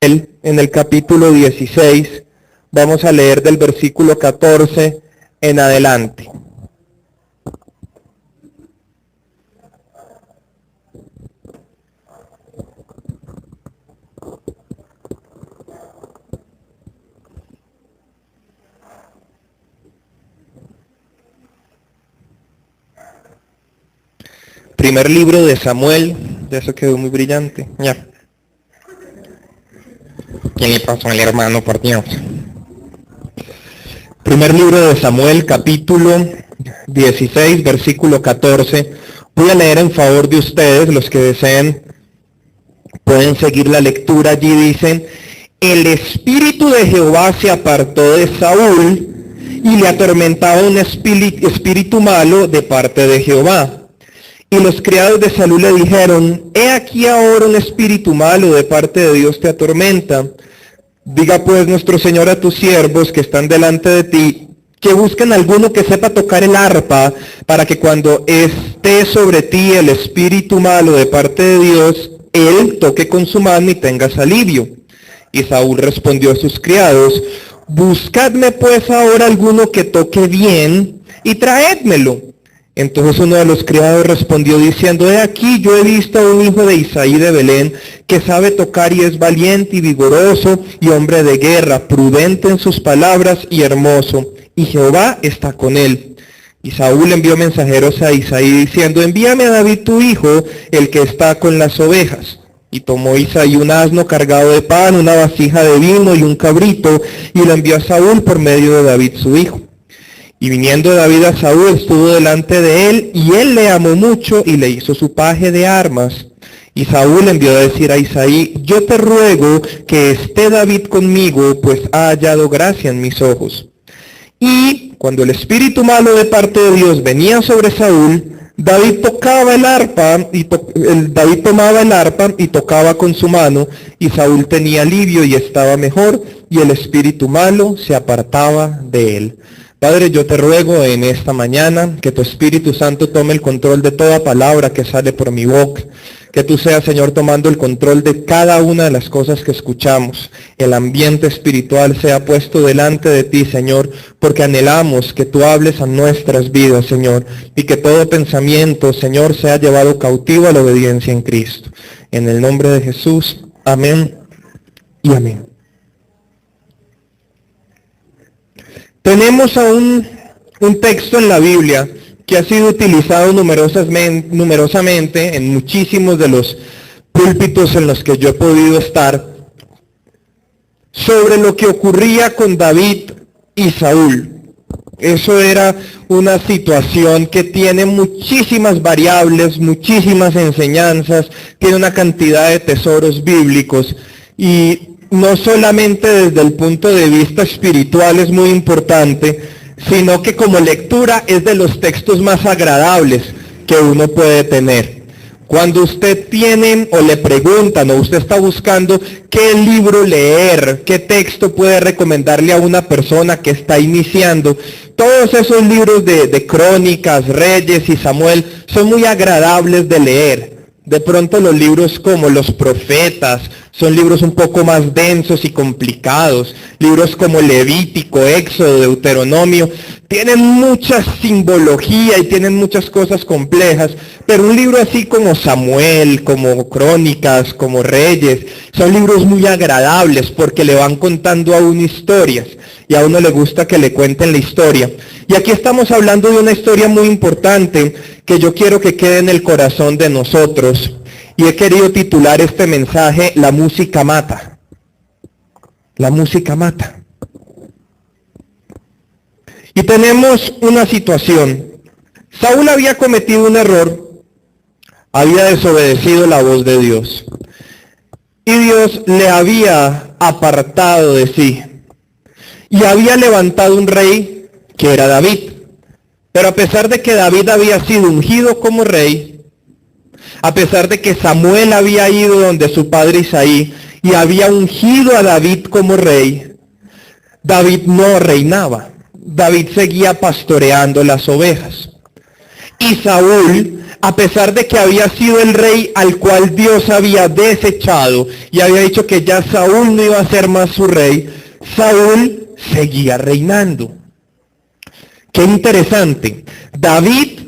En el capítulo 16, vamos a leer del versículo 14 en adelante. Primer libro de Samuel, de eso quedó muy brillante. Ya. ¿Qué le pasó al hermano, por Dios? Primer libro de Samuel, capítulo 16, versículo 14. Voy a leer en favor de ustedes, los que deseen pueden seguir la lectura. Allí dicen: el espíritu de Jehová se apartó de Saúl y le atormentaba un espíritu malo de parte de Jehová. Y los criados de Saúl le dijeron: he aquí ahora un espíritu malo de parte de Dios te atormenta. Diga pues nuestro Señor a tus siervos que están delante de ti, que busquen alguno que sepa tocar el arpa, para que cuando esté sobre ti el espíritu malo de parte de Dios, él toque con su mano y tengas alivio. Y Saúl respondió a sus criados: buscadme pues ahora alguno que toque bien, y traédmelo. Entonces uno de los criados respondió diciendo: he aquí, yo he visto a un hijo de Isaí de Belén, que sabe tocar y es valiente y vigoroso, y hombre de guerra, prudente en sus palabras y hermoso, y Jehová está con él. Y Saúl envió mensajeros a Isaí diciendo: envíame a David tu hijo, el que está con las ovejas. Y tomó Isaí un asno cargado de pan, una vasija de vino y un cabrito, y lo envió a Saúl por medio de David su hijo. Y viniendo David a Saúl, estuvo delante de él, y él le amó mucho, y le hizo su paje de armas. Y Saúl envió a decir a Isaí: yo te ruego que esté David conmigo, pues ha hallado gracia en mis ojos. Y cuando el espíritu malo de parte de Dios venía sobre Saúl, David tocaba el arpa, David tomaba el arpa y tocaba con su mano, y Saúl tenía alivio y estaba mejor, y el espíritu malo se apartaba de él. Padre, yo te ruego en esta mañana que tu Espíritu Santo tome el control de toda palabra que sale por mi boca. Que tú seas, Señor, tomando el control de cada una de las cosas que escuchamos. El ambiente espiritual sea puesto delante de ti, Señor, porque anhelamos que tú hables a nuestras vidas, Señor, y que todo pensamiento, Señor, sea llevado cautivo a la obediencia en Cristo. En el nombre de Jesús, amén y amén. Tenemos aún un texto en la Biblia que ha sido utilizado numerosamente en muchísimos de los púlpitos en los que yo he podido estar, sobre lo que ocurría con David y Saúl. Eso era una situación que tiene muchísimas variables, muchísimas enseñanzas, tiene una cantidad de tesoros bíblicos, y no solamente desde el punto de vista espiritual es muy importante, sino que como lectura es de los textos más agradables que uno puede tener. Cuando usted tiene o le preguntan o usted está buscando qué libro leer, qué texto puede recomendarle a una persona que está iniciando, todos esos libros de Crónicas, Reyes y Samuel son muy agradables de leer. De pronto los libros como los Profetas son libros un poco más densos y complicados. Libros como Levítico, Éxodo, Deuteronomio tienen mucha simbología y tienen muchas cosas complejas, pero un libro así como Samuel, como Crónicas, como Reyes, son libros muy agradables porque le van contando a uno historias, y a uno le gusta que le cuenten la historia. Y aquí estamos hablando de una historia muy importante que yo quiero que quede en el corazón de nosotros, y he querido titular este mensaje: La música mata. La música mata. Y tenemos una situación. Saúl había cometido un error, había desobedecido la voz de Dios, y Dios le había apartado de sí, y había levantado un rey que era David. Pero a pesar de que David había sido ungido como rey, a pesar de que Samuel había ido donde su padre Isaí y había ungido a David como rey, David no reinaba. David seguía pastoreando las ovejas. Y Saúl a pesar de que había sido el rey al cual Dios había desechado y había dicho que ya Saúl no iba a ser más su rey, Saúl seguía reinando. Qué interesante. David,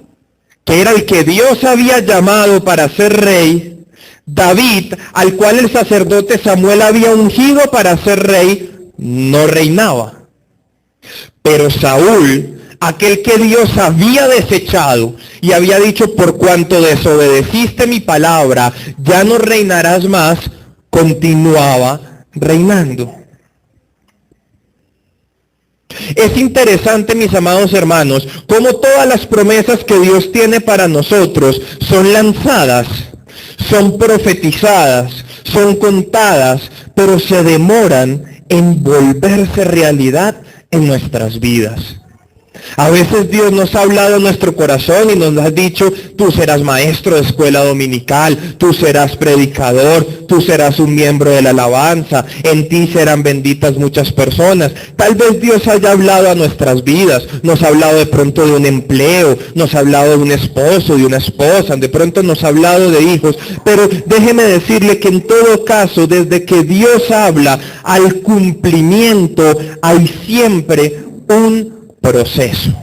que era el que Dios había llamado para ser rey, David, al cual el sacerdote Samuel había ungido para ser rey, no reinaba. Pero Saúl, aquel que Dios había desechado y había dicho, por cuanto desobedeciste mi palabra, ya no reinarás más, continuaba reinando. Es interesante, mis amados hermanos, cómo todas las promesas que Dios tiene para nosotros son lanzadas, son profetizadas, son contadas, pero se demoran en volverse realidad en nuestras vidas. A veces Dios nos ha hablado en nuestro corazón y nos ha dicho, tú serás maestro de escuela dominical, tú serás predicador, tú serás un miembro de la alabanza, en ti serán benditas muchas personas. Tal vez Dios haya hablado a nuestras vidas, nos ha hablado de pronto de un empleo, nos ha hablado de un esposo, de una esposa, de pronto nos ha hablado de hijos, pero déjeme decirle que en todo caso, desde que Dios habla al cumplimiento, hay siempre un proceso.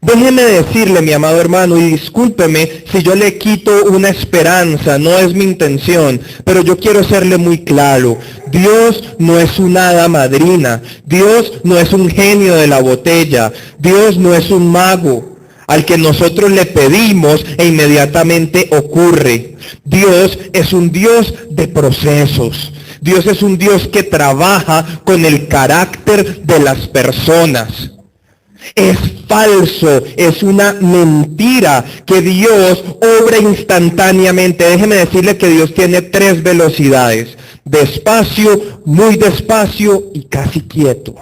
Déjeme decirle, mi amado hermano, y discúlpeme si yo le quito una esperanza, no es mi intención, pero yo quiero serle muy claro. Dios no es una hada madrina, Dios no es un genio de la botella, Dios no es un mago al que nosotros le pedimos e inmediatamente ocurre. Dios es un Dios de procesos. Dios es un Dios que trabaja con el carácter de las personas. Es falso, es una mentira que Dios obra instantáneamente. Déjeme decirle que Dios tiene 3 velocidades: despacio, muy despacio y casi quieto.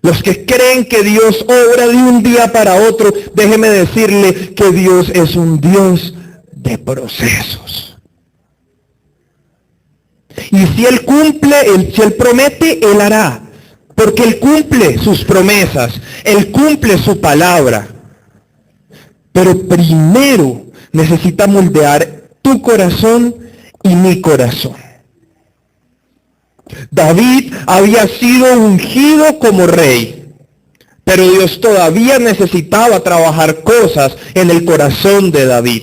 Los que creen que Dios obra de un día para otro, déjeme decirle que Dios es un Dios de procesos. Y si Él cumple, si Él promete, Él hará. Porque Él cumple sus promesas, Él cumple su palabra. Pero primero necesita moldear tu corazón y mi corazón. David había sido ungido como rey, pero Dios todavía necesitaba trabajar cosas en el corazón de David.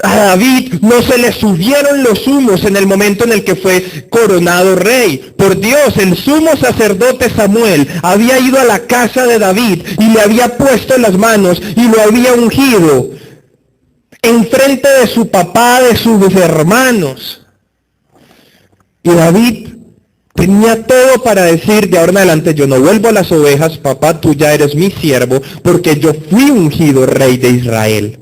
A David no se le subieron los humos en el momento en el que fue coronado rey. Por Dios, el sumo sacerdote Samuel había ido a la casa de David y le había puesto las manos y lo había ungido en frente de su papá, de sus hermanos. Y David tenía todo para decir, de ahora en adelante yo no vuelvo a las ovejas, papá, tú ya eres mi siervo, porque yo fui ungido rey de Israel.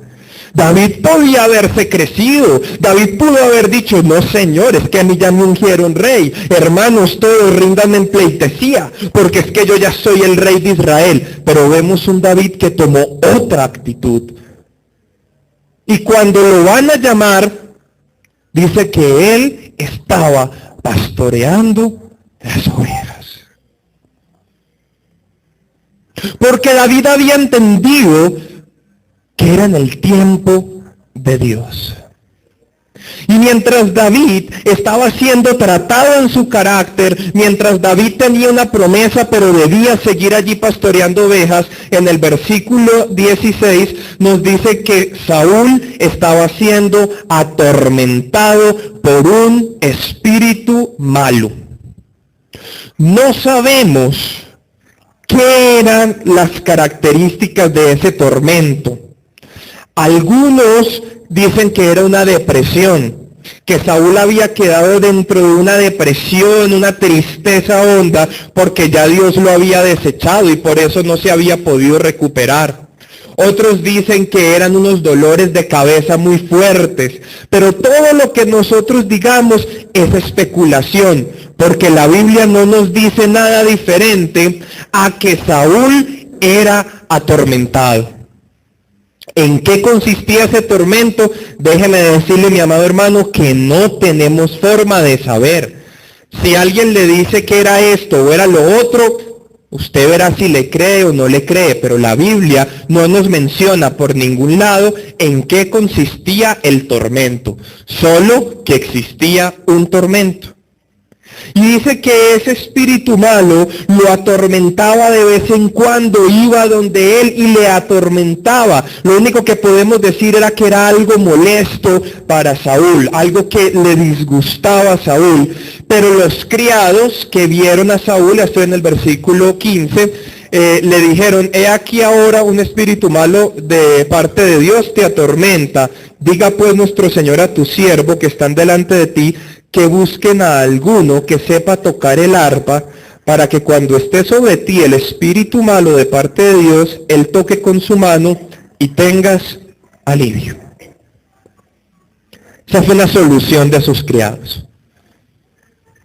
David podía haberse crecido, David pudo haber dicho, no señor, es que a mí ya me ungieron rey, hermanos todos rindan en pleitesía, porque es que yo ya soy el rey de Israel. Pero vemos un David que tomó otra actitud. Y cuando lo van a llamar, dice que él estaba pastoreando las ovejas. Porque David había entendido que era en el tiempo de Dios. Y mientras David estaba siendo tratado en su carácter, mientras David tenía una promesa, pero debía seguir allí pastoreando ovejas, en el versículo 16 nos dice que Saúl estaba siendo atormentado por un espíritu malo. No sabemos qué eran las características de ese tormento. Algunos dicen que era una depresión, que Saúl había quedado dentro de una depresión, una tristeza honda, porque ya Dios lo había desechado y por eso no se había podido recuperar. Otros dicen que eran unos dolores de cabeza muy fuertes, pero todo lo que nosotros digamos es especulación, porque la Biblia no nos dice nada diferente a que Saúl era atormentado. ¿En qué consistía ese tormento? Déjeme decirle, mi amado hermano, que no tenemos forma de saber. Si alguien le dice que era esto o era lo otro, Usted verá si le cree o no le cree, pero la Biblia no nos menciona por ningún lado en qué consistía el tormento, solo que existía un tormento. Y dice que ese espíritu malo lo atormentaba de vez en cuando, iba donde él y le atormentaba. Lo único que podemos decir era que era algo molesto para Saúl, algo que le disgustaba a Saúl. Pero los criados que vieron a Saúl, esto en el versículo 15, le dijeron: he aquí ahora un espíritu malo de parte de Dios te atormenta. Diga pues nuestro Señor a tu siervo que están delante de ti, que busquen a alguno que sepa tocar el arpa, para que cuando esté sobre ti el espíritu malo de parte de Dios, él toque con su mano y tengas alivio. Esa fue la solución de sus criados.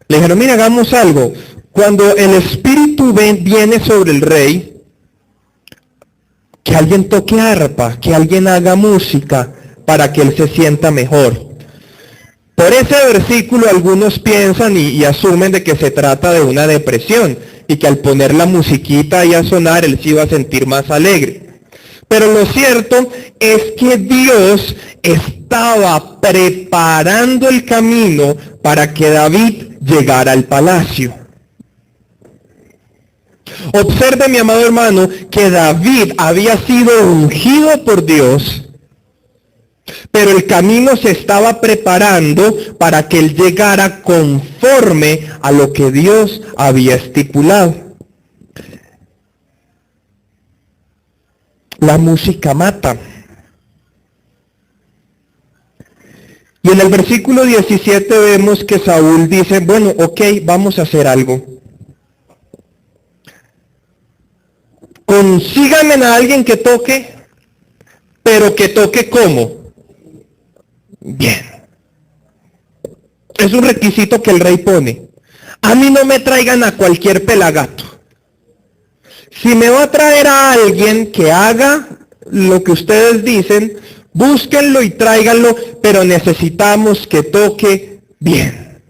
Le dijeron: mira, hagamos algo. Cuando el espíritu viene sobre el rey, que alguien toque arpa, que alguien haga música, para que él se sienta mejor. Por ese versículo algunos piensan y asumen de que se trata de una depresión y que al poner la musiquita ahí a sonar él se iba a sentir más alegre. Pero lo cierto es que Dios estaba preparando el camino para que David llegara al palacio. Observe, mi amado hermano, que David había sido ungido por Dios, pero el camino se estaba preparando para que él llegara conforme a lo que Dios había estipulado. La música mata. Y en el versículo 17 vemos que Saúl dice: bueno, ok, vamos a hacer algo. Consíganme a alguien que toque, pero que toque ¿cómo? Bien. Es un requisito que el rey pone. A mí no me traigan a cualquier pelagato. Si me va a traer a alguien que haga lo que ustedes dicen, búsquenlo y tráiganlo, pero necesitamos que toque bien.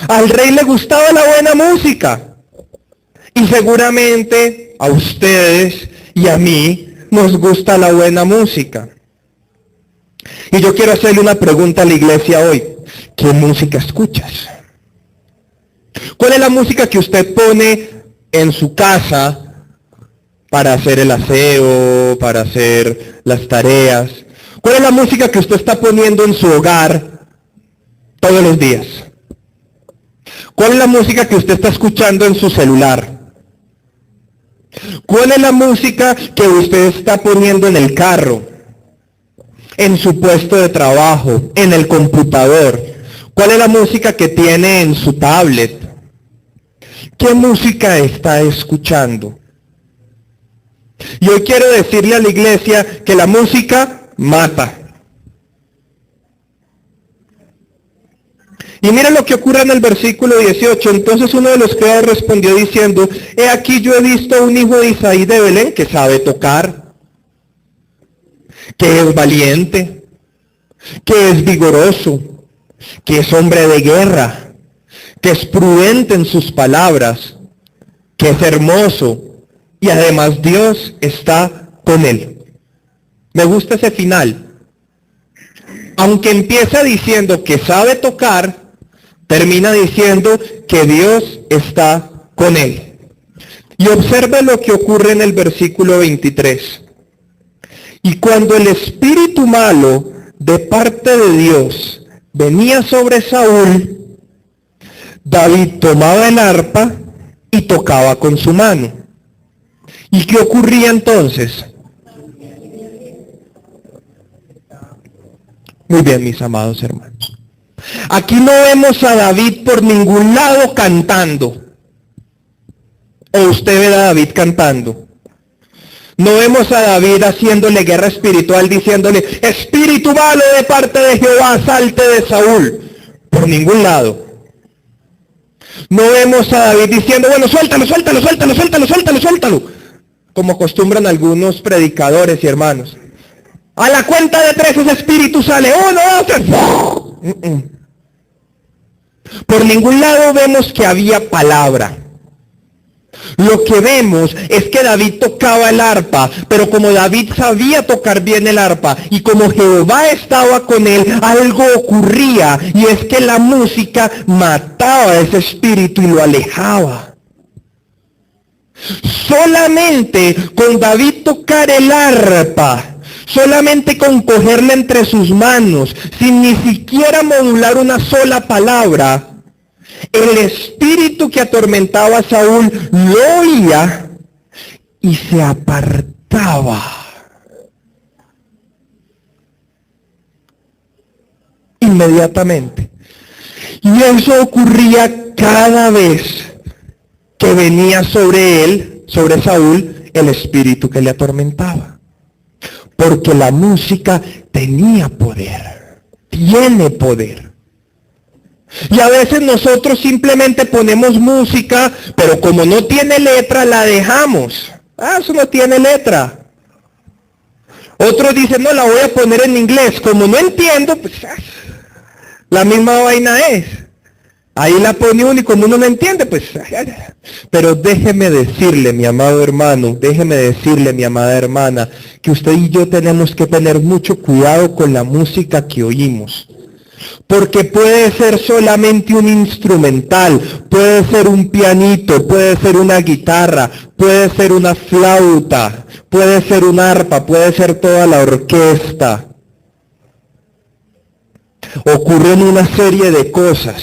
Al rey le gustaba la buena música. Y seguramente a ustedes y a mí nos gusta la buena música. Y yo quiero hacerle una pregunta a la iglesia hoy. ¿Qué música escuchas? ¿Cuál es la música que usted pone en su casa para hacer el aseo, para hacer las tareas? ¿Cuál es la música que usted está poniendo en su hogar todos los días? ¿Cuál es la música que usted está escuchando en su celular? ¿Cuál es la música que usted está poniendo en el carro, en su puesto de trabajo, en el computador? ¿Cuál es la música que tiene en su tablet? ¿Qué música está escuchando? Y hoy quiero decirle a la iglesia que la música mata. Y mira lo que ocurre en el versículo 18. Entonces uno de los criados respondió diciendo: he aquí yo he visto un hijo de Isaí de Belén que sabe tocar, que es valiente, que es vigoroso, que es hombre de guerra, que es prudente en sus palabras, que es hermoso, y además Dios está con él. Me gusta ese final. Aunque empieza diciendo que sabe tocar, termina diciendo que Dios está con él. Y observe lo que ocurre en el versículo 23. Y cuando el espíritu malo de parte de Dios venía sobre Saúl, David tomaba el arpa y tocaba con su mano. ¿Y qué ocurría entonces? Muy bien, mis amados hermanos. Aquí no vemos a David por ningún lado cantando. ¿O usted ve a David cantando? No vemos a David haciéndole guerra espiritual, diciéndole: espíritu malo de parte de Jehová, salte de Saúl. Por ningún lado. No vemos a David diciendo: bueno, suéltalo, suéltalo, suéltalo, suéltalo, suéltalo, suéltalo. Como acostumbran algunos predicadores y hermanos. A la cuenta de 3 ese espíritu sale. 1, 2, 3. Por ningún lado vemos que había palabra. Lo que vemos es que David tocaba el arpa, pero como David sabía tocar bien el arpa y como Jehová estaba con él, algo ocurría, y es que la música mataba a ese espíritu y lo alejaba. Solamente con David tocar el arpa, solamente con cogerla entre sus manos, sin ni siquiera modular una sola palabra, el espíritu que atormentaba a Saúl lo oía y se apartaba. Inmediatamente. Y eso ocurría cada vez que venía sobre él, sobre Saúl, el espíritu que le atormentaba. Porque la música tenía poder, tiene poder. Y a veces nosotros simplemente ponemos música, pero como no tiene letra, la dejamos. Eso no tiene letra. Otros dicen, no, la voy a poner en inglés. Como no entiendo, pues la misma vaina es. Ahí la pone uno y como uno no entiende, pues... Pero déjeme decirle, mi amado hermano, déjeme decirle, mi amada hermana, que usted y yo tenemos que tener mucho cuidado con la música que oímos. Porque puede ser solamente un instrumental, puede ser un pianito, puede ser una guitarra, puede ser una flauta, puede ser un arpa, puede ser toda la orquesta. Ocurren una serie de cosas.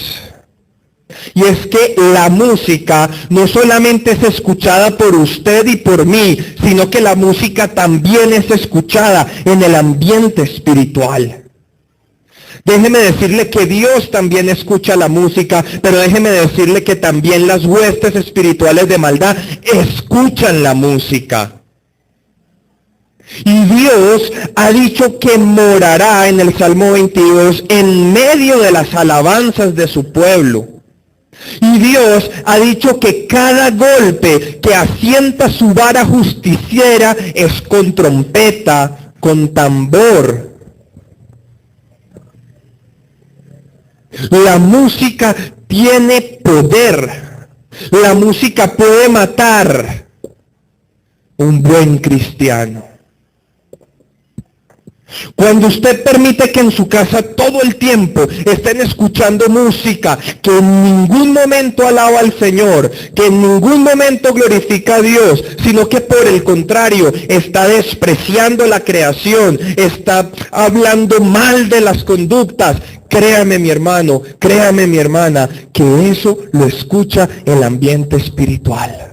Y es que la música no solamente es escuchada por usted y por mí, sino que la música también es escuchada en el ambiente espiritual. Déjeme decirle que Dios también escucha la música, pero déjeme decirle que también las huestes espirituales de maldad escuchan la música. Y Dios ha dicho que morará en el Salmo 22 en medio de las alabanzas de su pueblo. Y Dios ha dicho que cada golpe que asienta su vara justiciera es con trompeta, con tambor. La música tiene poder. La música puede matar un buen cristiano. Cuando usted permite que en su casa todo el tiempo estén escuchando música que en ningún momento alaba al Señor, que en ningún momento glorifica a Dios, sino que por el contrario está despreciando la creación, está hablando mal de las conductas, créame mi hermano, créame mi hermana, que eso lo escucha el ambiente espiritual.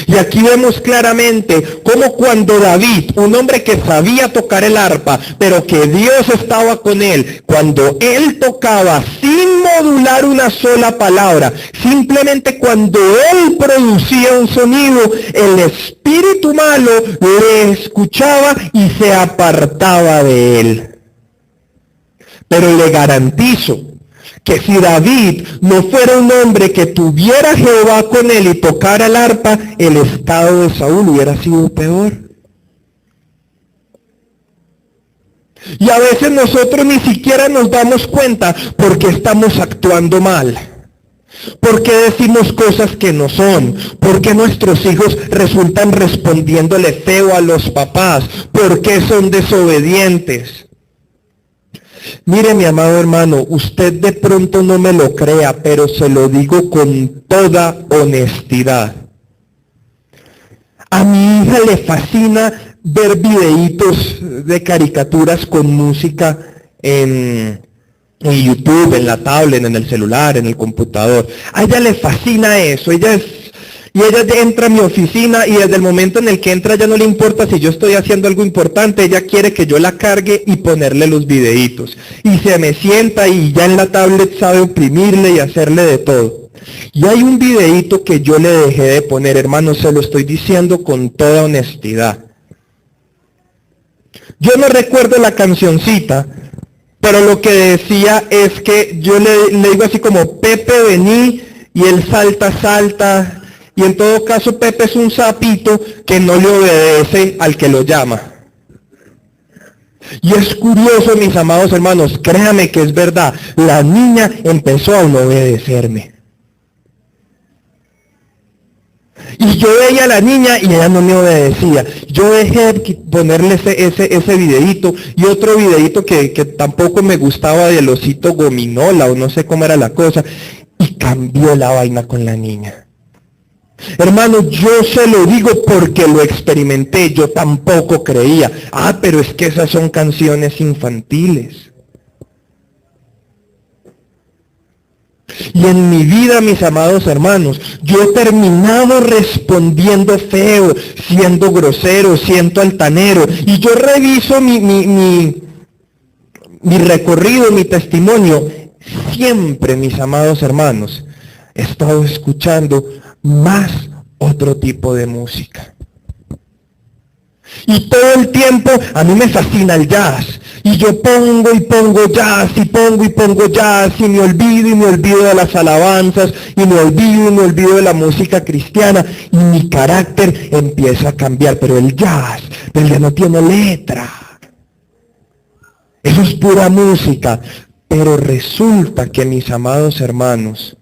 Y aquí vemos claramente cómo cuando David, un hombre que sabía tocar el arpa, pero que Dios estaba con él, cuando él tocaba sin modular una sola palabra, simplemente cuando él producía un sonido, el espíritu malo le escuchaba y se apartaba de él. Pero le garantizo que si David no fuera un hombre que tuviera a Jehová con él y tocara el arpa, el estado de Saúl hubiera sido peor. Y a veces nosotros ni siquiera nos damos cuenta porque estamos actuando mal. Porque decimos cosas que no son, porque nuestros hijos resultan respondiéndole feo a los papás, porque son desobedientes. Mire, mi amado hermano, usted de pronto no me lo crea, pero se lo digo con toda honestidad. A mi hija le fascina ver videitos de caricaturas con música en YouTube, en la tablet, en el celular, en el computador. A ella le fascina eso. Ella entra a mi oficina y desde el momento en el que entra ya no le importa si yo estoy haciendo algo importante, ella quiere que yo la cargue y ponerle los videitos. Y se me sienta y ya en la tablet sabe oprimirle y hacerle de todo. Y hay un videito que yo le dejé de poner, hermano, se lo estoy diciendo con toda honestidad. Yo no recuerdo la cancioncita, pero lo que decía es que yo le digo así como, Pepe, vení, y él salta, y en todo caso Pepe es un sapito que no le obedece al que lo llama. Y es curioso, mis amados hermanos, créame que es verdad, la niña empezó a no obedecerme. Y yo veía a la niña y ella no me obedecía. Yo dejé de ponerle ese videíto y otro videíto que tampoco me gustaba del osito gominola o no sé cómo era la cosa. Y cambió la vaina con la niña. Hermano, yo se lo digo porque lo experimenté. Yo tampoco creía. Pero es que esas son canciones infantiles. Y en mi vida, mis amados hermanos, yo he terminado respondiendo feo, siendo grosero, siendo altanero. Y yo reviso mi recorrido, mi testimonio. Siempre, mis amados hermanos, he estado escuchando más otro tipo de música. Y todo el tiempo a mí me fascina el jazz. Y yo pongo y pongo jazz, y pongo jazz, y me olvido de las alabanzas, y me olvido de la música cristiana, y mi carácter empieza a cambiar. Pero el jazz ya no tiene letra. Eso es pura música. Pero resulta que, mis amados hermanos,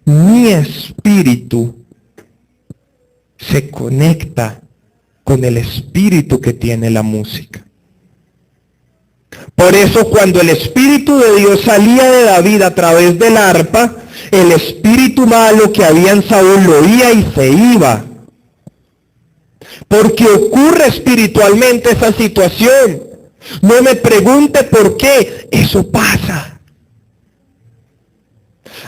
mi espíritu se conecta con el espíritu que tiene la música. Por eso cuando el Espíritu de Dios salía de David a través del arpa, el espíritu malo que había en Saúl lo oía y se iba. Porque ocurre espiritualmente esa situación. No me pregunte por qué, eso pasa.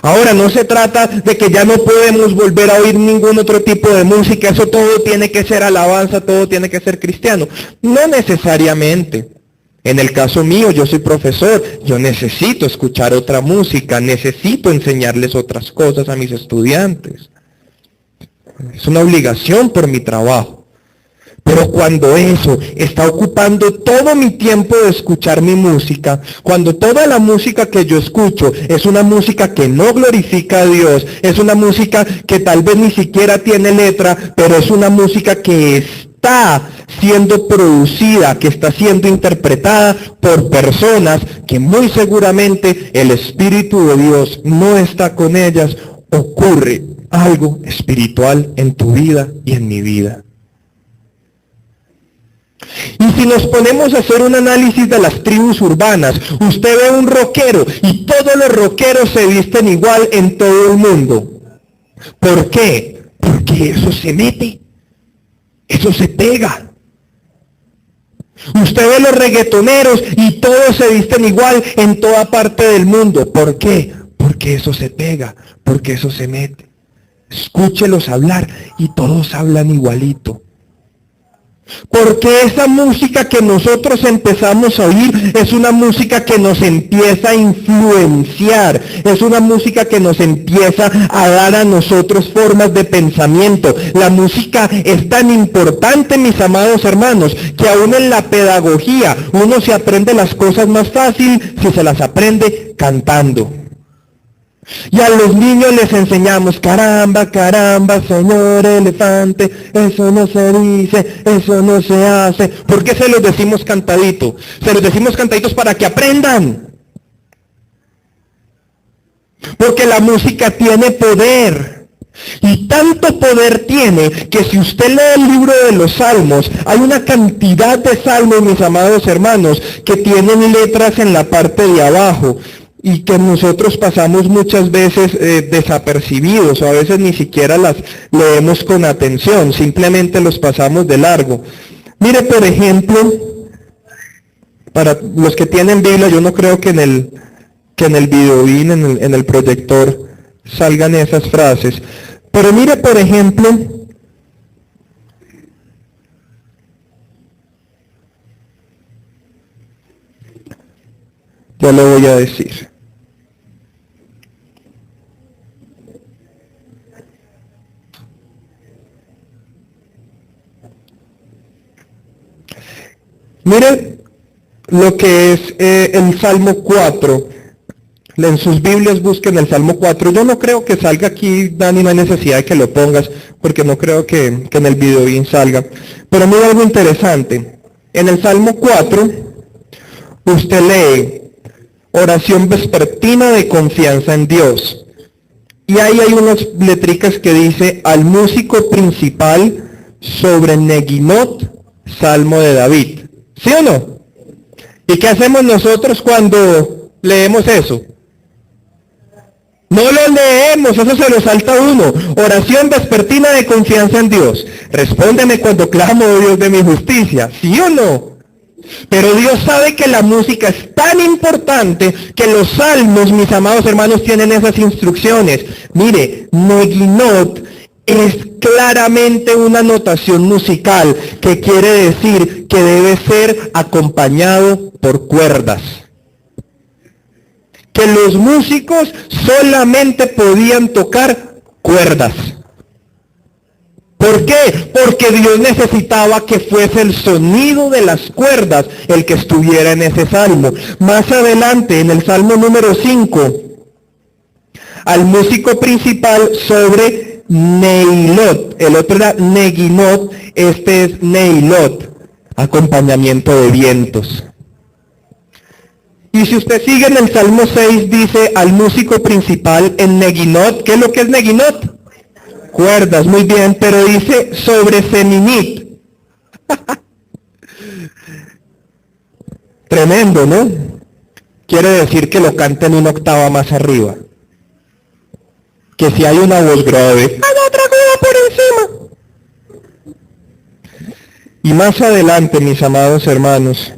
Ahora no se trata de que ya no podemos volver a oír ningún otro tipo de música, eso todo tiene que ser alabanza, todo tiene que ser cristiano. No necesariamente. En el caso mío, yo soy profesor, yo necesito escuchar otra música, necesito enseñarles otras cosas a mis estudiantes. Es una obligación por mi trabajo. Pero cuando eso está ocupando todo mi tiempo de escuchar mi música, cuando toda la música que yo escucho es una música que no glorifica a Dios, es una música que tal vez ni siquiera tiene letra, pero es una música que está siendo producida, que está siendo interpretada por personas que muy seguramente el Espíritu de Dios no está con ellas, ocurre algo espiritual en tu vida y en mi vida. Y si nos ponemos a hacer un análisis de las tribus urbanas, usted ve un rockero y todos los rockeros se visten igual en todo el mundo. ¿Por qué? Porque eso se mete, eso se pega. Usted ve los reggaetoneros y todos se visten igual en toda parte del mundo. ¿Por qué? Porque eso se pega, porque eso se mete. Escúchelos hablar y todos hablan igualito. Porque esa música que nosotros empezamos a oír es una música que nos empieza a influenciar, es una música que nos empieza a dar a nosotros formas de pensamiento. La música es tan importante, mis amados hermanos, que aún en la pedagogía uno se aprende las cosas más fácil si se las aprende cantando. Y a los niños les enseñamos, caramba, caramba, señor elefante, eso no se dice, eso no se hace. ¿Por qué se los decimos cantadito? Se los decimos cantaditos para que aprendan. Porque la música tiene poder. Y tanto poder tiene que si usted lee el libro de los Salmos, hay una cantidad de salmos, mis amados hermanos, que tienen letras en la parte de abajo. Y que nosotros pasamos muchas veces desapercibidos, o a veces ni siquiera las leemos con atención, simplemente los pasamos de largo. Mire, por ejemplo, para los que tienen Biblia, yo no creo que en el videobeam, en el proyector, salgan esas frases. Pero mire, por ejemplo, yo le voy a decir. Mire lo que es el Salmo 4. En sus Biblias busquen el Salmo 4. Yo no creo que salga aquí, Dani, no hay necesidad de que lo pongas, porque no creo que en el video bien salga. Pero mira algo interesante. En el Salmo 4, usted lee oración vespertina de confianza en Dios. Y ahí hay unas letricas que dice al músico principal sobre Neguinot, Salmo de David. ¿Sí o no? ¿Y qué hacemos nosotros cuando leemos eso? No lo leemos, eso se lo salta a uno. Oración vespertina de confianza en Dios. Respóndeme cuando clamo, oh Dios de mi justicia. ¿Sí o no? Pero Dios sabe que la música es tan importante que los salmos, mis amados hermanos, tienen esas instrucciones. Mire, Neguinot es claramente una notación musical que quiere decir que debe ser acompañado por cuerdas. Que los músicos solamente podían tocar cuerdas. ¿Por qué? Porque Dios necesitaba que fuese el sonido de las cuerdas el que estuviera en ese salmo. Más adelante, en el salmo número 5, al músico principal sobre Neilot. El otro era Neguinot, este es Neilot, acompañamiento de vientos. Y si usted sigue en el Salmo 6, dice al músico principal en Neguinot. ¿Qué es lo que es Neguinot? Cuerdas, muy bien, pero dice sobre Seminit. Tremendo, ¿no? Quiere decir que lo canta en una octava más arriba. Que si hay una voz grave, hay otra cosa por encima. Y más adelante, mis amados hermanos,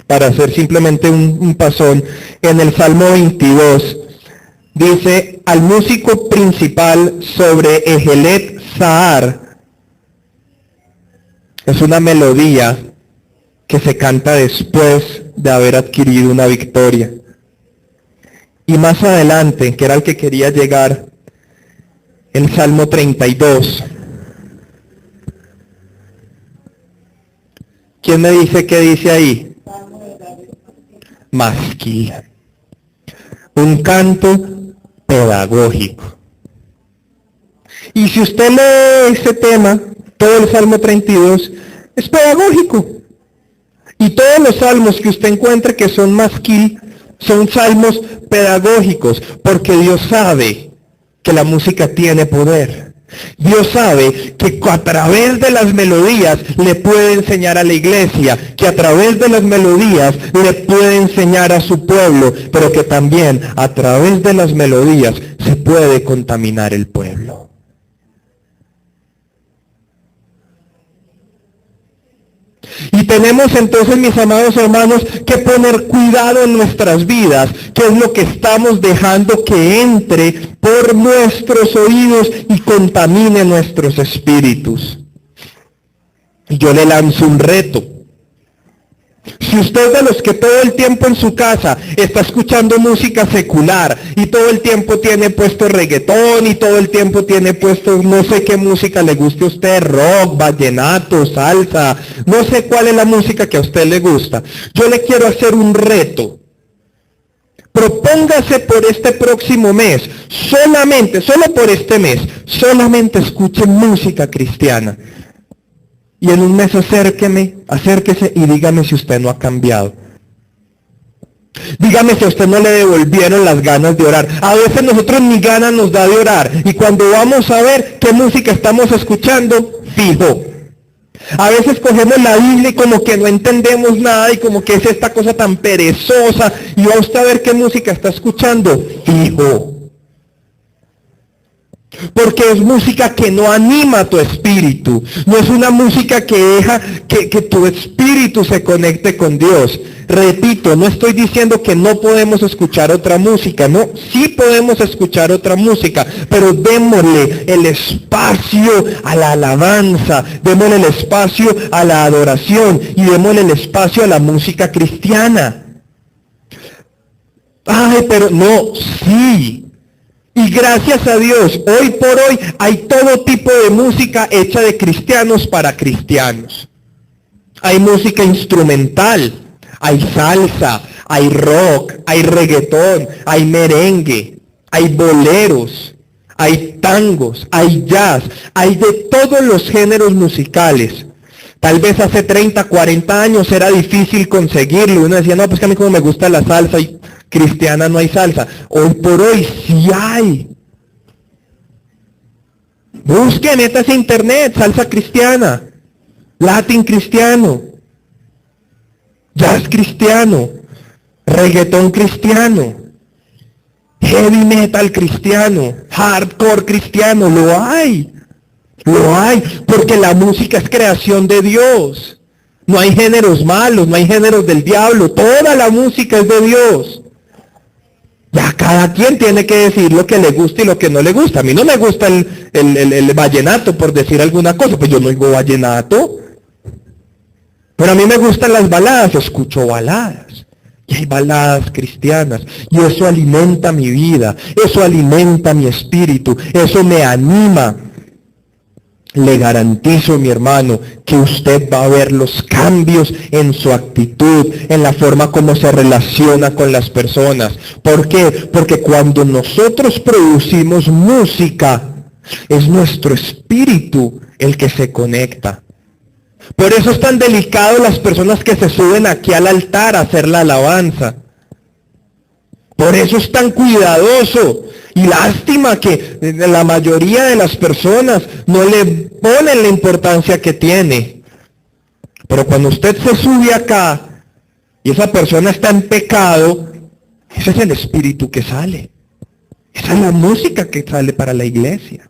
para hacer simplemente un pasón, en el Salmo 22, dice al músico principal sobre Ejelet Zahar. Es una melodía que se canta después de haber adquirido una victoria. Y más adelante, que era el que quería llegar, el Salmo 32. ¿Quién me dice qué dice ahí? Masquil. Un canto pedagógico. Y si usted lee ese tema, todo el Salmo 32 es pedagógico. Y todos los salmos que usted encuentre que son masquil son salmos pedagógicos, porque Dios sabe que la música tiene poder. Dios sabe que a través de las melodías le puede enseñar a la iglesia, que a través de las melodías le puede enseñar a su pueblo, pero que también a través de las melodías se puede contaminar el pueblo. Y tenemos entonces, mis amados hermanos, que poner cuidado en nuestras vidas, que es lo que estamos dejando que entre por nuestros oídos y contamine nuestros espíritus. Y yo le lanzo un reto. Si usted es de los que todo el tiempo en su casa está escuchando música secular y todo el tiempo tiene puesto reggaetón y todo el tiempo tiene puesto no sé qué música le guste a usted, rock, vallenato, salsa, no sé cuál es la música que a usted le gusta, yo le quiero hacer un reto. Propóngase por este próximo mes, solo por este mes, solamente escuche música cristiana. Y en un mes acérquese y dígame si usted no ha cambiado. Dígame si a usted no le devolvieron las ganas de orar. A veces nosotros ni ganas nos da de orar. Y cuando vamos a ver qué música estamos escuchando, fijo. A veces cogemos la Biblia y como que no entendemos nada y como que es esta cosa tan perezosa. Y va usted a ver qué música está escuchando, fijo. Porque es música que no anima tu espíritu. No es una música que deja que tu espíritu se conecte con Dios. Repito, no estoy diciendo que no podemos escuchar otra música. No, sí podemos escuchar otra música. Pero démosle el espacio a la alabanza. Démosle el espacio a la adoración. Y démosle el espacio a la música cristiana. Ay, pero no, sí. Y gracias a Dios, hoy por hoy hay todo tipo de música hecha de cristianos para cristianos. Hay música instrumental, hay salsa, hay rock, hay reggaetón, hay merengue, hay boleros, hay tangos, hay jazz, hay de todos los géneros musicales. Tal vez hace 30, 40 años era difícil conseguirlo. Uno decía, no, pues que a mí como me gusta la salsa y cristiana no hay salsa. Hoy por hoy sí hay. Busque, métase a internet, salsa cristiana, latín cristiano, jazz cristiano, reggaetón cristiano, heavy metal cristiano, hardcore cristiano, lo hay, porque la música es creación de Dios. No hay géneros malos, no hay géneros del diablo, toda la música es de Dios. Ya cada quien tiene que decir lo que le gusta y lo que no le gusta. A mí no me gusta el vallenato, por decir alguna cosa, pues yo no oigo vallenato. Pero a mí me gustan las baladas, escucho baladas. Y hay baladas cristianas. Y eso alimenta mi vida, eso alimenta mi espíritu, eso me anima. Le garantizo, mi hermano, que usted va a ver los cambios en su actitud, en la forma como se relaciona con las personas. ¿Por qué? Porque cuando nosotros producimos música, es nuestro espíritu el que se conecta. Por eso es tan delicado las personas que se suben aquí al altar a hacer la alabanza. Por eso es tan cuidadoso. Y lástima que la mayoría de las personas no le ponen la importancia que tiene. Pero cuando usted se sube acá y esa persona está en pecado, ese es el espíritu que sale. Esa es la música que sale para la iglesia.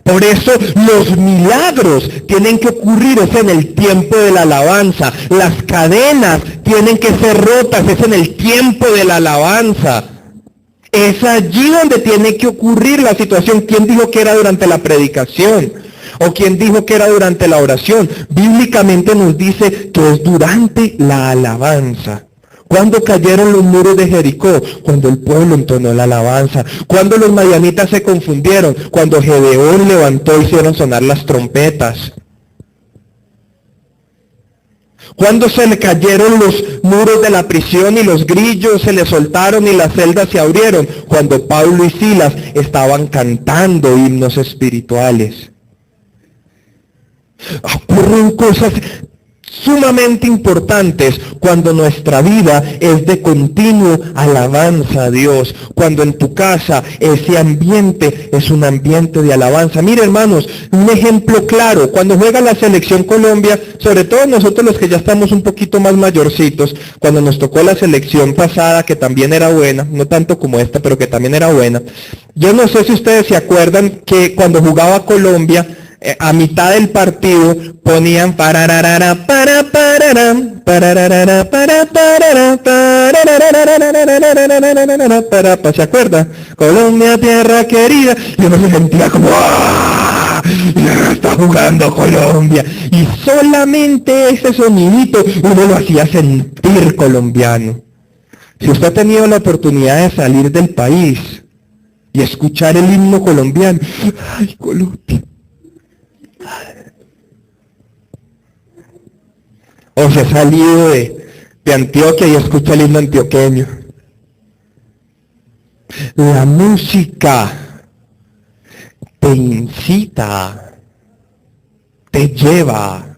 Por eso los milagros tienen que ocurrir, es en el tiempo de la alabanza. Las cadenas tienen que ser rotas, es en el tiempo de la alabanza. Es allí donde tiene que ocurrir la situación. ¿Quién dijo que era durante la predicación? ¿O quién dijo que era durante la oración? Bíblicamente nos dice que es durante la alabanza. ¿Cuándo cayeron los muros de Jericó? Cuando el pueblo entonó la alabanza. ¿Cuándo los madianitas se confundieron? Cuando Gedeón levantó y hicieron sonar las trompetas. ¿Cuándo se le cayeron los muros de la prisión y los grillos se le soltaron y las celdas se abrieron? Cuando Pablo y Silas estaban cantando himnos espirituales. Ocurren cosas sumamente importantes cuando nuestra vida es de continuo alabanza a Dios, cuando en tu casa ese ambiente es un ambiente de alabanza. Mire, hermanos, un ejemplo claro, cuando juega la selección Colombia, sobre todo nosotros los que ya estamos un poquito más mayorcitos, cuando nos tocó la selección pasada, que también era buena, no tanto como esta, pero que también era buena. Yo no sé si ustedes se acuerdan que cuando jugaba Colombia, a mitad del partido ponían pararara para pararam, pararara para pararam, para, ¿se acuerda? Colombia, tierra querida, y uno se sentía como ¡ah! Ya está jugando Colombia, y solamente ese sonidito uno lo hacía sentir colombiano. Si usted ha tenido la oportunidad de salir del país y escuchar el himno colombiano, ¡ay, Colombia! O se ha salido de Antioquia y escucha el himno antioqueño. La música te incita, te lleva.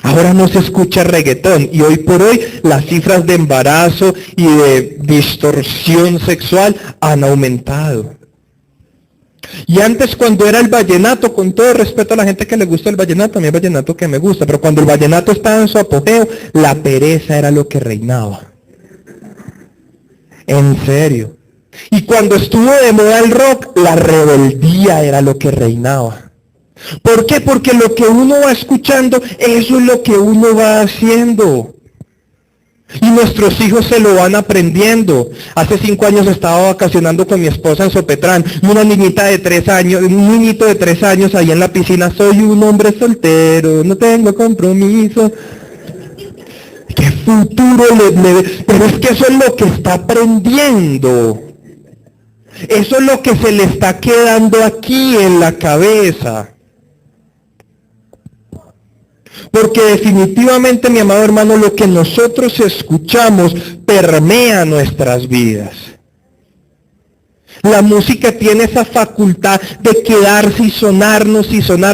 Ahora no se escucha reggaetón y hoy por hoy las cifras de embarazo y de distorsión sexual han aumentado. Y antes, cuando era el vallenato, con todo respeto a la gente que le gusta el vallenato, a mí el vallenato que me gusta, pero cuando el vallenato estaba en su apogeo, la pereza era lo que reinaba. En serio. Y cuando estuvo de moda el rock, la rebeldía era lo que reinaba. ¿Por qué? Porque lo que uno va escuchando, eso es lo que uno va haciendo. Y nuestros hijos se lo van aprendiendo. Hace 5 años estaba vacacionando con mi esposa en Sopetrán, y una niñita de 3 años, un niñito de 3 años ahí en la piscina, soy un hombre soltero, no tengo compromiso. ¿Qué futuro le? Pero es que eso es lo que está aprendiendo. Eso es lo que se le está quedando aquí en la cabeza. Porque definitivamente, mi amado hermano, lo que nosotros escuchamos permea nuestras vidas. La música tiene esa facultad de quedarse y sonarnos.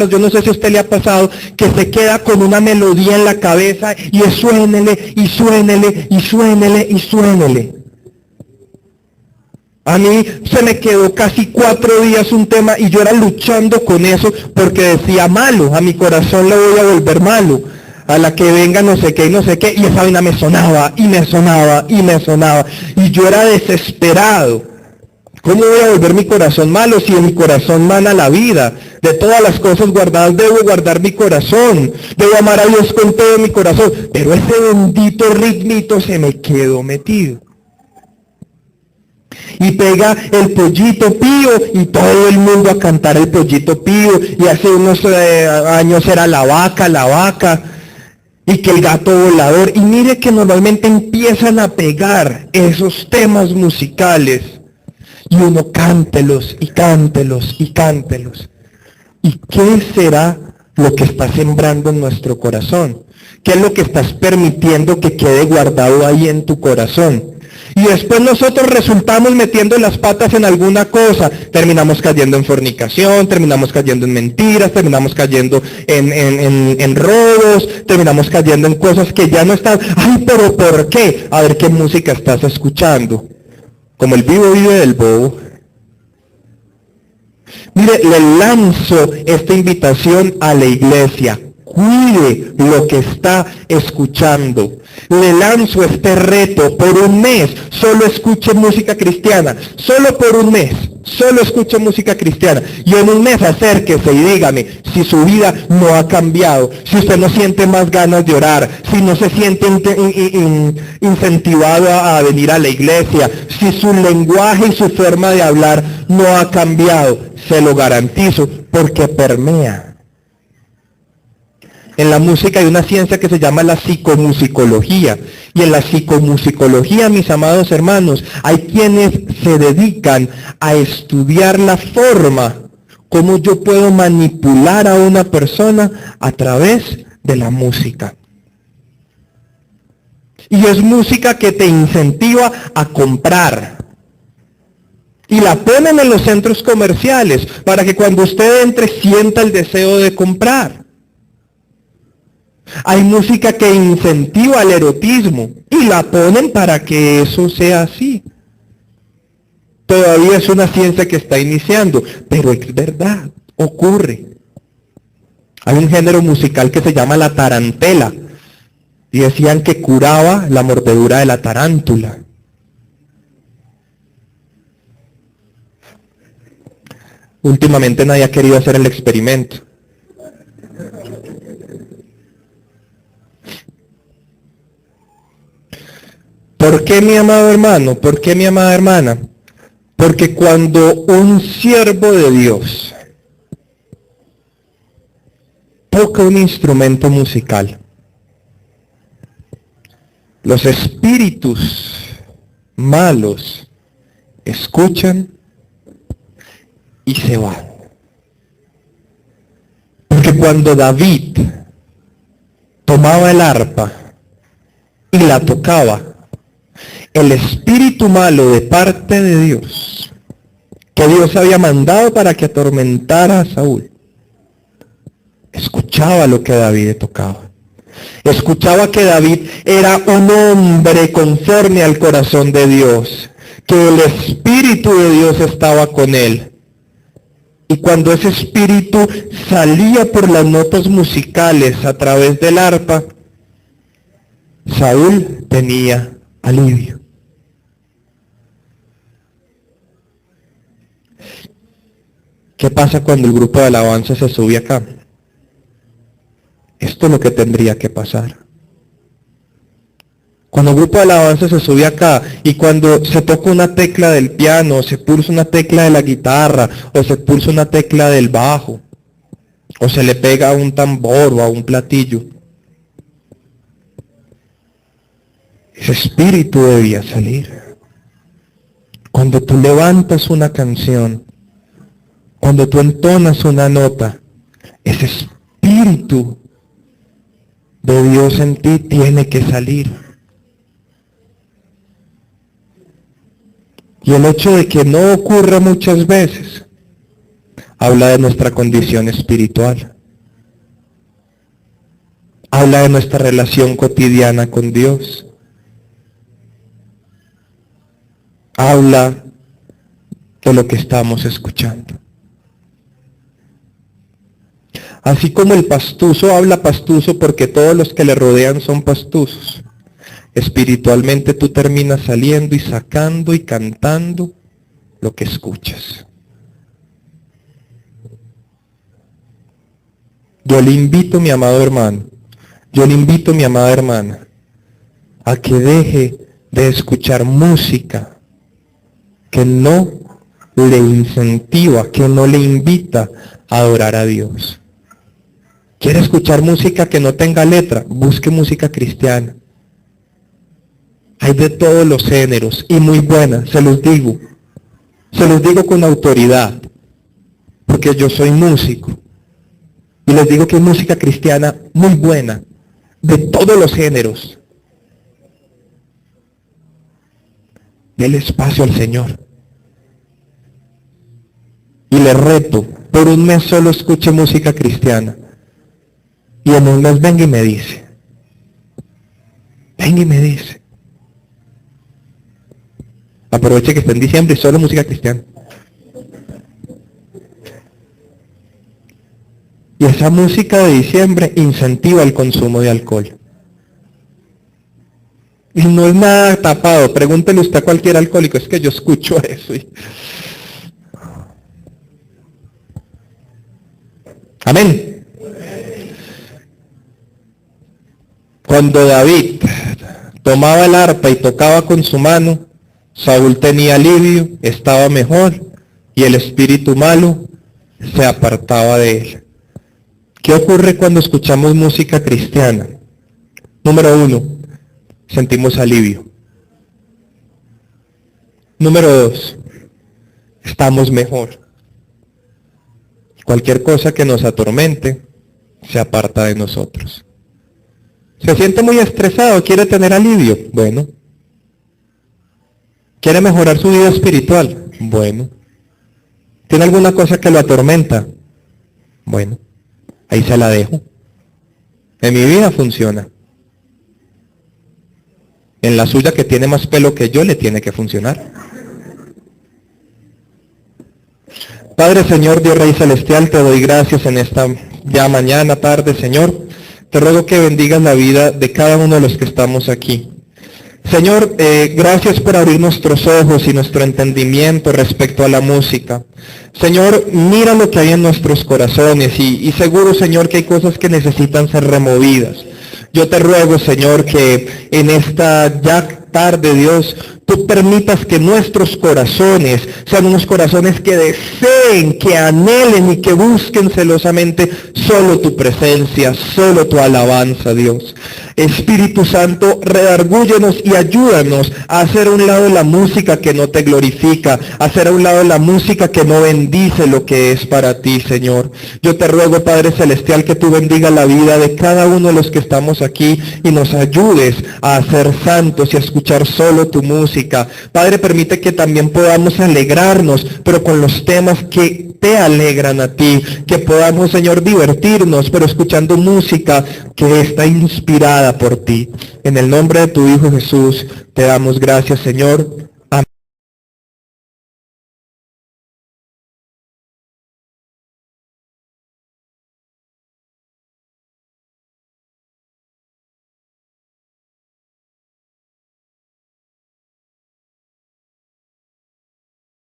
Yo no sé si a usted le ha pasado que se queda con una melodía en la cabeza y es suénele, y suénele, y suénele, y suénele. A mí se me quedó casi 4 días un tema y yo era luchando con eso porque decía malo, a mi corazón le voy a volver malo, a la que venga no sé qué y no sé qué, y esa vaina me sonaba, y me sonaba, y me sonaba, y yo era desesperado. ¿Cómo voy a volver mi corazón malo si en mi corazón mana la vida? De todas las cosas guardadas debo guardar mi corazón, debo amar a Dios con todo mi corazón, pero ese bendito ritmito se me quedó metido. Y pega el pollito pío y todo el mundo a cantar el pollito pío, y hace unos años era la vaca, y que el gato volador, y mire que normalmente empiezan a pegar esos temas musicales, y uno cántelos, y cántelos, y cántelos. ¿Y qué será lo que está sembrando en nuestro corazón? ¿Qué es lo que estás permitiendo que quede guardado ahí en tu corazón? Y después nosotros resultamos metiendo las patas en alguna cosa, terminamos cayendo en fornicación, terminamos cayendo en mentiras, terminamos cayendo en robos, terminamos cayendo en cosas que ya no están. Ay, pero ¿por qué? A ver qué música estás escuchando. Como el vivo vive del bobo. Mire, le lanzo esta invitación a la iglesia. Cuide lo que está escuchando. Le lanzo este reto por un mes. Solo escuche música cristiana. Solo por un mes. Solo escuche música cristiana. Y en un mes acérquese y dígame si su vida no ha cambiado. Si usted no siente más ganas de orar. Si no se siente incentivado a venir a la iglesia. Si su lenguaje y su forma de hablar no ha cambiado. Se lo garantizo porque permea. En la música hay una ciencia que se llama la psicomusicología. Y en la psicomusicología, mis amados hermanos, hay quienes se dedican a estudiar la forma, cómo yo puedo manipular a una persona a través de la música. Y es música que te incentiva a comprar. Y la ponen en los centros comerciales para que cuando usted entre sienta el deseo de comprar. Hay música que incentiva el erotismo y la ponen para que eso sea así. Todavía es una ciencia que está iniciando, pero es verdad, ocurre. Hay un género musical que se llama la tarantela y decían que curaba la mordedura de la tarántula. Últimamente nadie ha querido hacer el experimento. ¿Por qué, mi amado hermano? ¿Por qué, mi amada hermana? Porque cuando un siervo de Dios toca un instrumento musical, los espíritus malos escuchan y se van. Porque cuando David tomaba el arpa y la tocaba, el espíritu malo de parte de Dios, que Dios había mandado para que atormentara a Saúl, escuchaba lo que David tocaba. Escuchaba que David era un hombre conforme al corazón de Dios, que el espíritu de Dios estaba con él. Y cuando ese espíritu salía por las notas musicales a través del arpa, Saúl tenía alivio. ¿Qué pasa cuando el grupo de alabanza se sube acá? Esto es lo que tendría que pasar. Cuando el grupo de alabanza se sube acá y cuando se toca una tecla del piano, o se pulsa una tecla de la guitarra, o se pulsa una tecla del bajo, o se le pega a un tambor o a un platillo, ese espíritu debía salir. Cuando tú levantas una canción, cuando tú entonas una nota, ese espíritu de Dios en ti tiene que salir. Y el hecho de que no ocurra muchas veces, habla de nuestra condición espiritual. Habla de nuestra relación cotidiana con Dios. Habla de lo que estamos escuchando. Así como el pastuso habla pastuso porque todos los que le rodean son pastusos, espiritualmente tú terminas saliendo y sacando y cantando lo que escuchas. Yo le invito, mi amado hermano, yo le invito, mi amada hermana, a que deje de escuchar música que no le incentiva, que no le invita a adorar a Dios. ¿Quiere escuchar música que no tenga letra? Busque música cristiana. Hay de todos los géneros y muy buena, se los digo. Se los digo con autoridad, porque yo soy músico. Y les digo que hay música cristiana muy buena, de todos los géneros. Dele espacio al Señor. Y le reto, por un mes solo escuche música cristiana. Y en un mes venga y me dice. Venga y me dice. Aproveche que está en diciembre y solo música cristiana. Y esa música de diciembre incentiva el consumo de alcohol. Y no es nada tapado. Pregúntele usted a cualquier alcohólico, es que yo escucho eso. Amén. Cuando David tomaba el arpa y tocaba con su mano, Saúl tenía alivio, estaba mejor, y el espíritu malo se apartaba de él. ¿Qué ocurre cuando escuchamos música cristiana? Número 1, sentimos alivio. Número 2, estamos mejor. Cualquier cosa que nos atormente se aparta de nosotros. ¿Se siente muy estresado? ¿Quiere tener alivio? Bueno. ¿Quiere mejorar su vida espiritual? Bueno. ¿Tiene alguna cosa que lo atormenta? Bueno, ahí se la dejo. En mi vida funciona. En la suya, que tiene más pelo que yo, le tiene que funcionar. Padre, Señor, Dios Rey Celestial, te doy gracias en esta ya mañana, tarde, Señor. Te ruego que bendigas la vida de cada uno de los que estamos aquí. Señor, gracias por abrir nuestros ojos y nuestro entendimiento respecto a la música. Señor, mira lo que hay en nuestros corazones y seguro, Señor, que hay cosas que necesitan ser removidas. Yo te ruego, Señor, que en esta ya tarde, Dios, tú permitas que nuestros corazones sean unos corazones que deseen, que anhelen y que busquen celosamente solo tu presencia, solo tu alabanza, Dios. Espíritu Santo, redargúyenos y ayúdanos a hacer a un lado la música que no te glorifica, a hacer a un lado la música que no bendice lo que es para ti, Señor. Yo te ruego, Padre Celestial, que tú bendiga la vida de cada uno de los que estamos aquí y nos ayudes a ser santos y a escuchar solo tu música. Padre, permite que también podamos alegrarnos, pero con los temas que te alegran a ti, que podamos, Señor, divertirnos, pero escuchando música que está inspirada por ti. En el nombre de tu Hijo Jesús, te damos gracias, Señor.